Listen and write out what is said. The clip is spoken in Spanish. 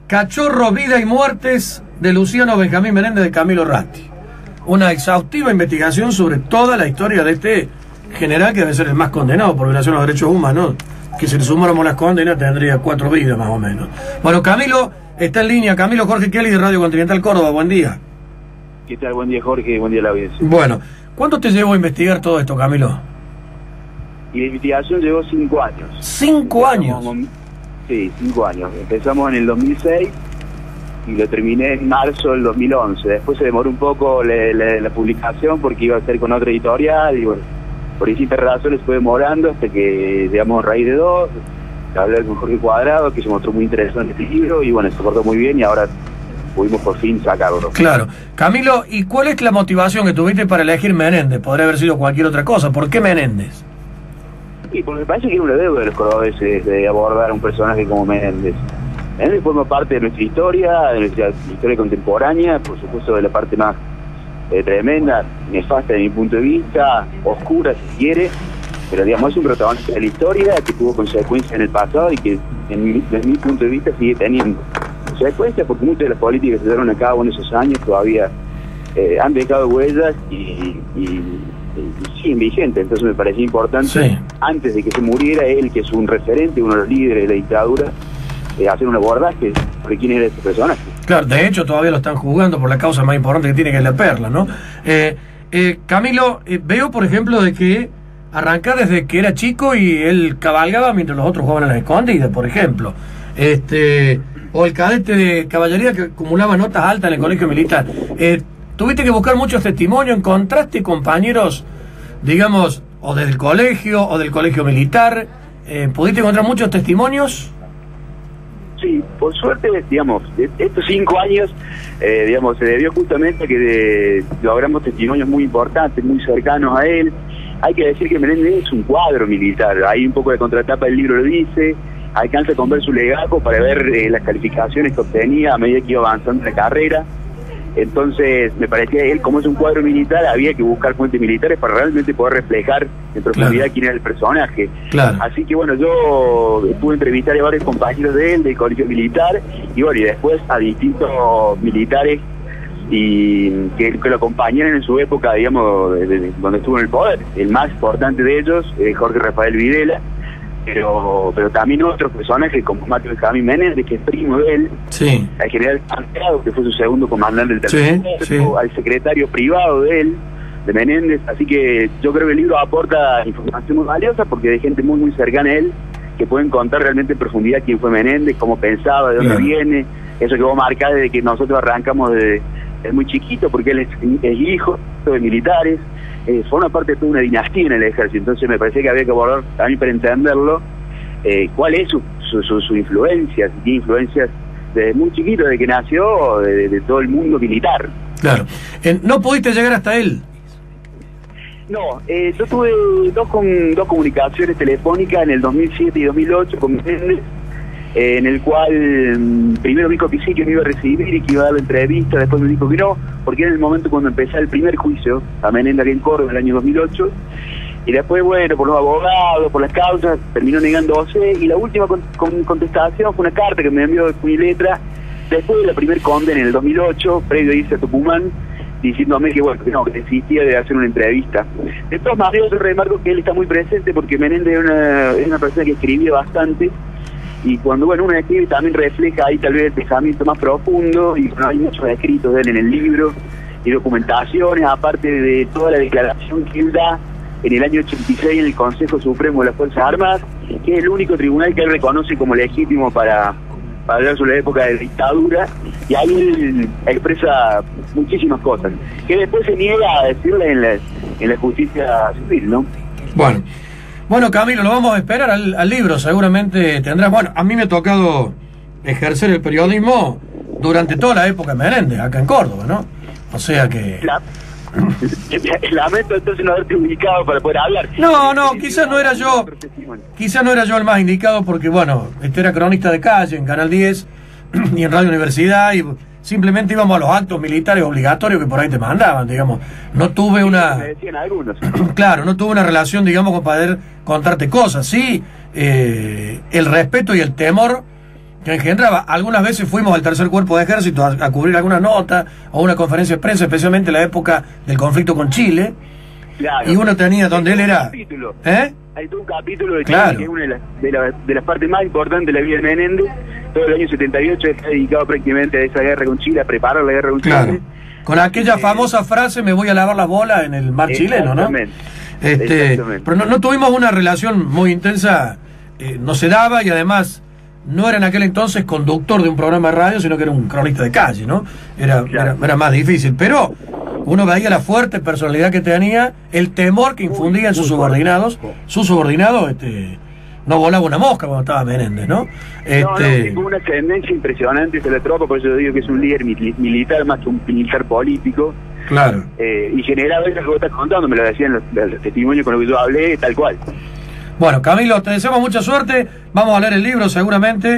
Cachorros, vida y muertes de Luciano Benjamín Menéndez de Camilo Ratti. Una exhaustiva investigación sobre toda la historia de este general que debe ser el más condenado por violación a los derechos humanos, que si le sumáramos las condenas tendría 4 vidas más o menos. Bueno, Camilo está en línea. Camilo, Jorge Kelly de Radio Continental Córdoba, buen día. ¿Qué tal? Buen día, Jorge, buen día a la audiencia. Bueno, ¿cuánto te llevó a investigar todo esto, Camilo? Y la investigación llevó 5 años. ¿5 años? Sí, 5 años. Empezamos en el 2006 y lo terminé en marzo del 2011. Después se demoró un poco la publicación porque iba a ser con otra editorial y bueno, por distintas razones fue demorando hasta que, digamos, Raíz de 2, hablé con Jorge Cuadrado, que se mostró muy interesante este libro y bueno, se portó muy bien y ahora pudimos por fin sacarlo. Claro. Camilo, ¿y cuál es la motivación que tuviste para elegir Menéndez? Podría haber sido cualquier otra cosa. ¿Por qué Menéndez? Y porque me parece que es una deuda de los cordobeses de abordar a un personaje como Menéndez. Menéndez forma parte de nuestra historia contemporánea, por supuesto de la parte más tremenda, nefasta de mi punto de vista, oscura si quiere, pero digamos es un protagonista de la historia que tuvo consecuencias en el pasado y que desde mi punto de vista sigue teniendo consecuencias porque muchas de las políticas que se llevaron a cabo en esos años todavía han dejado huellas y siguen vigentes. Entonces me parecía importante, sí, antes de que se muriera él, que es un referente, uno de los líderes de la dictadura, hacer un abordaje sobre quién era este personaje. Claro, de hecho todavía lo están juzgando por la causa más importante que tiene, que es la Perla, ¿no? Camilo, veo por ejemplo de que arranca desde que era chico y él cabalgaba mientras los otros jugaban a las escondidas, por ejemplo. O el cadete de caballería que acumulaba notas altas en el colegio militar. Tuviste que buscar muchos testimonios, encontraste compañeros, digamos, o del colegio o del colegio militar, ¿pudiste encontrar muchos testimonios? Sí, por suerte, digamos, estos 5 años, digamos, se debió justamente a que logramos testimonios muy importantes, muy cercanos a él. Hay que decir que Menéndez es un cuadro militar, ahí un poco de contratapa del libro lo dice, alcanza con ver su legajo para ver las calificaciones que obtenía a medida que iba avanzando en la carrera. Entonces, me parecía que él, como es un cuadro militar, había que buscar fuentes militares para realmente poder reflejar en profundidad quién era el personaje. Claro. Así que, bueno, yo pude entrevistar a varios compañeros de él, del colegio militar, y bueno, y después a distintos militares y que lo acompañaron en su época, digamos, donde estuvo en el poder. El más importante de ellos, Jorge Rafael Videla, pero también otros personajes como Mateo Benjamín Menéndez, que es primo de él, sí, al general Santiago, que fue su segundo comandante del tercer cuerpo, sí, al secretario privado de él, de Menéndez. Así que yo creo que el libro aporta información muy valiosa porque hay gente muy cercana a él que pueden contar realmente en profundidad quién fue Menéndez, cómo pensaba, de dónde viene, eso que vos marcás desde que nosotros arrancamos desde muy chiquito, porque él es hijo de militares, forma parte de toda una dinastía en el ejército. Entonces me parecía que había que abordar también para entenderlo cuál es su influencia, si tiene influencias desde muy chiquito, desde que nació, de todo el mundo militar. Claro. ¿No pudiste llegar hasta él? No, yo tuve dos comunicaciones telefónicas en el 2007 y 2008 con Menéndez, en el cual primero me dijo que sí, que me iba a recibir y que iba a dar la entrevista, después me dijo que no, porque era el momento cuando empezaba el primer juicio a Menéndez aquí en Córdoba en el año 2008, y después, bueno, por los abogados, por las causas, terminó negándose, y la última contestación fue una carta que me envió de puño y letra, después de la primer condena en el 2008, previo a irse a Tucumán, diciéndome que bueno, que no, que desistía de hacer una entrevista. De todas maneras, yo remarco que él está muy presente porque Menéndez es una persona que escribía bastante, y cuando uno escribe también refleja ahí tal vez el pensamiento más profundo, y bueno, hay muchos escritos de él en el libro y documentaciones, aparte de toda la declaración que él da en el año 86 en el Consejo Supremo de las Fuerzas Armadas, que es el único tribunal que él reconoce como legítimo para hablar sobre la época de dictadura, y ahí él expresa muchísimas cosas que después se niega a decirle en la justicia civil, ¿no? Bueno, Camilo, lo vamos a esperar al libro, seguramente tendrás. Bueno, a mí me ha tocado ejercer el periodismo durante toda la época de Menéndez, acá en Córdoba, ¿no? O sea que... Lamento entonces no haberte ubicado para poder hablar. No, quizás no era yo el más indicado porque, bueno, era cronista de calle en Canal 10 y en Radio Universidad, y simplemente íbamos a los actos militares obligatorios que por ahí te mandaban, digamos. No tuve una... Me decían algunos. Claro, no tuve una relación, digamos, con poder contarte cosas. Sí, el respeto y el temor que engendraba. Algunas veces fuimos al tercer cuerpo de ejército a cubrir alguna nota o una conferencia de prensa, especialmente en la época del conflicto con Chile. Claro. Y uno tenía donde él era... Hay todo un capítulo de Chile, claro, que es una de las partes más importantes de la vida de Menéndez. Todo el año 78 está dedicado prácticamente a esa guerra con Chile, a preparar la guerra con Chile. Con aquella famosa frase, me voy a lavar las bolas en el mar chileno, ¿no? Pero no tuvimos una relación muy intensa, no se daba, y además no era en aquel entonces conductor de un programa de radio, sino que era un cronista de calle, ¿no? Era más difícil, pero uno veía la fuerte personalidad que tenía, el temor que infundía en sus subordinados. Sus subordinados no volaba una mosca cuando estaba Menéndez, ¿no? Tuvo una ascendencia impresionante de la tropa, por eso yo digo que es un líder militar más que un militar político. Claro. Y generaba eso que vos estás contando, me lo decían los testimonios con los que yo hablé, tal cual. Bueno, Camilo, te deseamos mucha suerte, vamos a leer el libro seguramente.